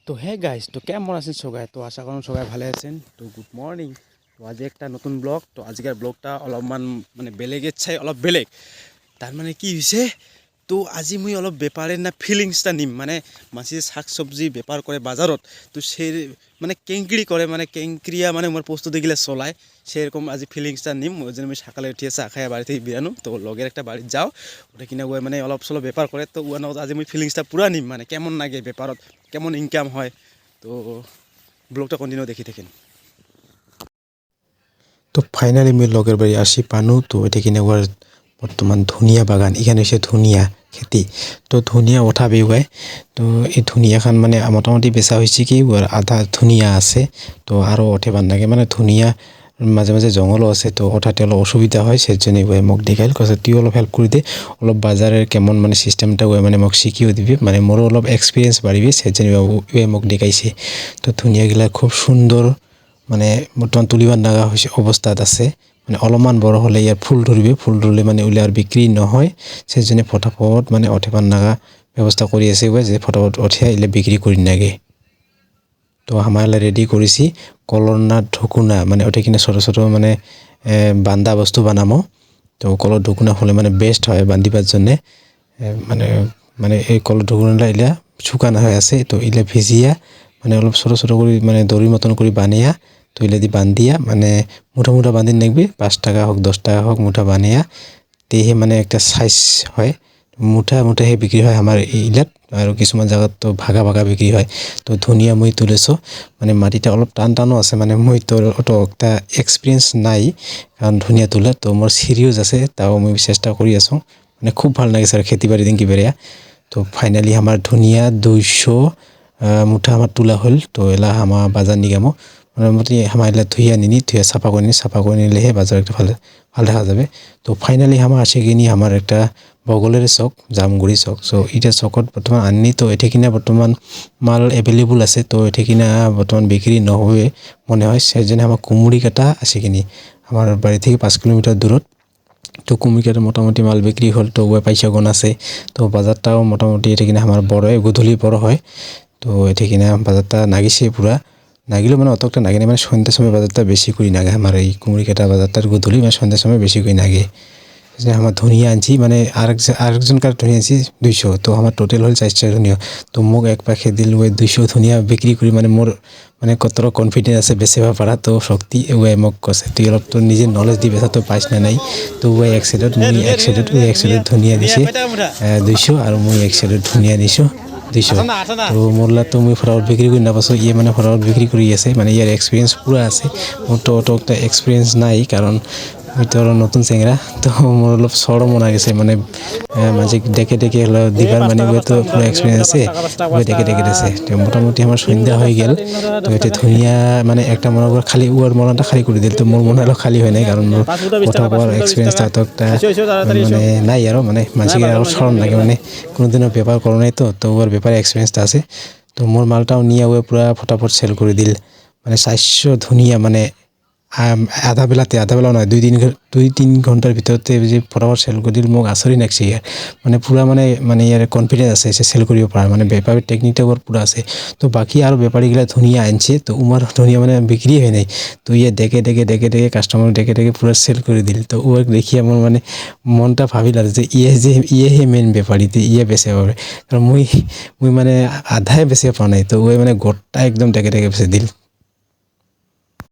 তো hey guys, তো কেমন আছেন সবাই? তো আশা করুন সবাই ভালো আছেন। তো গুড মর্নিং। তো আজ একটা নতুন ব্লগ। তো আজকের ব্লগটা অলপমান মানে বেলেগের চাই অলপ বেলেগ। তার মানে কি হৈছে, তো আজি মই অলপ বেপারের না ফিলিংসটা নিম, মানে মাছি শাক সবজি বেপার করে বাজারত। তো সে মানে কেংক্রি করে, মানে কেংক্রিয়া মানে মোর প্রস্তুতি গিলা চলায়, সেরকম আজি ফিলিংসটা নিম। ওই জন্য আমি সকালে উঠিয়ে চা খাই বাড়ি থেকে বিরানো। তো লগের একটা বাড়িতে যাও, ওটা কিনা ওই মানে অলপ চলপ বেপার করে। তো ওর আজি মই ফিলিংসটা পুরা নিম, মানে কেমন লাগে বেপারত, কেমন ইনকাম হয়। তো ব্লগটা কন্টিনিউ দেখি থাকেন। তো ফাইনালি মই লগের বাড়ি আসি পানো। তো এটা কিনে ওর বর্তমান ধনিয়া বাগান, এখানে এসে ধনিয়া খেতি। তো ধনিয়া ওঠা বেগুৱাই। তো এই ধনিয়াখান মানে মোটামুটি বেচা হয়েছে কি ওর আধা ধনিয়া আছে। তো আরও ওঠে ভাল লাগে, মানে ধনিয়া মাঝে মাঝে জঙ্গলও আছে। তো ওঠাতে অলপ অসুবিধা হয়, সেজন্য ওই মোক দেখাইল, কৈছে তুই অলপ হেল্প করে দে, অলপ বাজারের কেমন মানে সিস্টেমটা ওই মানে মোক শিখিও দিবি, মানে মোরও অলপ এক্সপিরিয়েন্স বাড়িবি, সেজন্য ওই মোক দেখাইছে। তো ধনিয়াগিলা খুব সুন্দর, মানে বর্তমান তুলিবার নাগা হয়েছে অবস্থাত আছে। মানে অলপমান বড় হলে ইয়ার ফুল ধরবে, ফুল ধরলে মানে উলে আর বিক্রি নহয়, সেজন্য ফটাফট মানে ওঠেবার নাগা ব্যবস্থা কৰি আছে, যে ফটাফট ওঠে এলে বিক্রি করি নাগে। তো আমার রেডি করেছি কলর না ঢকুনা, মানে ওটা কিনা ছোটো ছোটো মানে বান্ধা বস্তু বানামো। তো কলর ঢকুনা হলে মানে বেস্ট হয় বান্ধিবার জন্যে। মানে মানে এই কলর ঢকুনাটা ইলা শুকানো হয়ে আছে। তো ইলা ভিজিয়া মানে অলপ ছোটো ছোটো করে মানে দড়ির মতন করে বানিয়া, তো ইলা দি বান্ধিয়া মানে মুঠা মুঠা বান্ধি নেকবি, 5 টাকা হোক 10 টাকা হোক মুঠা বানিয়া, তেহে মানে একটা সাইজ হয়। মুঠা মুঠাহে বিক্রি হয় আমার ইলাত, আর কিছুমান জায়গাত তো ভাগা ভাগা বিক্রি হয়। তো ধনিয়া মই তুলেছো, মানে মাটিটা অলপ টান টানো আছে, মানে মই তো অত একটা এক্সপিরিয়েন্স নাই কারণ ধনিয়া তোলা। তো মোর সিরিয়াস আছে, তাও মই চেষ্টা কৰি আছোঁ, মানে খুব ভাল লাগিছে আর খেতি বাড়ি দিন কি বেরিয়া। তো ফাইনালি আমার ধনিয়া 200 মুঠা আমার তোলা হল। তো এলা আমার বাজার নিগামো মোটামুটি আমার এলা ধুইয়া নিনি, ধুইয়া সাফা করে নিলেহে বাজার একটা ভালো ভালো দেখা যাবে। তো ফাইনালি আমার আসে কিনি আমার একটা বগলের চক, জামগুড়ি চক। সো এটা চকত বর্তমান আনি, তো এটি কিনা বর্তমান মাল এভেলেবল আছে। তো এটি কিনা বর্তমান বিক্রি নহবে মনে হয়, সেজন্য আমার কুমুরি কাটা আছে কিনি আমার বাড়ি থেকে 5 কিলোমিটার দূরত। তো কুমুরি কাটা মোটামুটি মাল বিক্রি হল। তো ওয়ে পয়সা গুণ আছে। তো বাজারটাও মোটামুটি এটা কিনা আমার বড় গধূলি বড় হয়। তো এটি কিনা বাজারটা নাগিছে পুরা, নাগিলেও মানে অতটা নাগে না, মানে সন্ধ্যার সময় বাজারটা বেশি করে নাগে আমার এই কুমুরি কাটা বাজারটার গধূলি, মানে সন্ধ্যার সময় বেশি করে নাগে। যে আমার ধনিয়া আনছি, মানে আরেকজনকার ধনিয়া আনছি 200। তো আমার টোটাল হল 400 ধনিয়া। তো মোক এক পাখে দিল ওই 200 ধনিয়া বিক্রি করি, মানে মোর মানে কতটা কনফিডেন্স আছে বেচিব পারা। তো শক্তি ওই মোক কৈছে তুই অলপ তোর নিজের নলেজ দি বেচা তো পাইছ না নাই। তো ওই এক সাইডত মুই এক সাইডত ধনিয়া দিছে 200, আর মুই এক সাইডত ধনিয়া দিছোঁ 200। তো মোরলা তো মুই ফটাফট বিক্রি করি না পাছো, ইয়ে মানে ফটাফট বিক্রি করি আছে, মানে ইয়ার এক্সপিরিয়েন্স পুরো আছে। মোর তো অত একটা এক্সপিরিয়েন্স নাই, কারণ আমি তো নতুন চেংরা। তো মোর অলপ সরম মনে গেছে, মানে মাঝে ডেকে ডেকে হলো দিবার, মানে ওই তো পুরো এক্সপিরিয়েন্স আছে, ওই ডেকে ডেকে দিছে। তো মোটামুটি আমার সন্ধ্যা হয়ে গেল। তো এটা ধনিয়া মানে একটা মনে করে খালি ওর মনটা খালি করে দিল। তো মোর মনে হলো খালি হয় নাই, কারণ মোর কথা বলার এক্সপিরিয়েন্সটা তো একটা মানে নাই আর, মানে মানুষকে আরও সরম লাগে, মানে কোনোদিনও ব্যাপার করো নাই। তো ওর ব্যাপারে এক্সপিরিয়েন্সটা আছে। তো মোর মালটাও নিয়ে ওই পুরা ফটাফট সেল করে দিল, মানে 400 ধনিয়া, মানে আধা বেলাও নয়, 2-3 ঘন্টার ভিতরতে যে ফটাফট সেল করে দিল। মোক আচৰিত লাগছে ইয়ার, মানে পুরা মানে ইয়ার কনফিডেন্স আছে যে সেল করিব পারা, মানে ব্যাপারের টেকনিকটা ওর পুরা আছে। তো বাকি আর ব্যাপারীগুলা ধনিয়া আনছে, তো উমার ধনিয়া মানে বিক্রি হয় নাই। তো ইয়ে ডেকে ডেকে কাস্টমার ডেকে পুরা সেল করে দিল। তো ওর দেখি আমার মানে মনটা ভাবিল আর যে ইয়েহে মেইন ব্যাপারী, তো ইয়ে বেচে পাবে, কারণ মুই মানে আধাই বেচে পাওয়া নাই। তো ওই মানে গোটা একদম ডেকে বেচে দিল।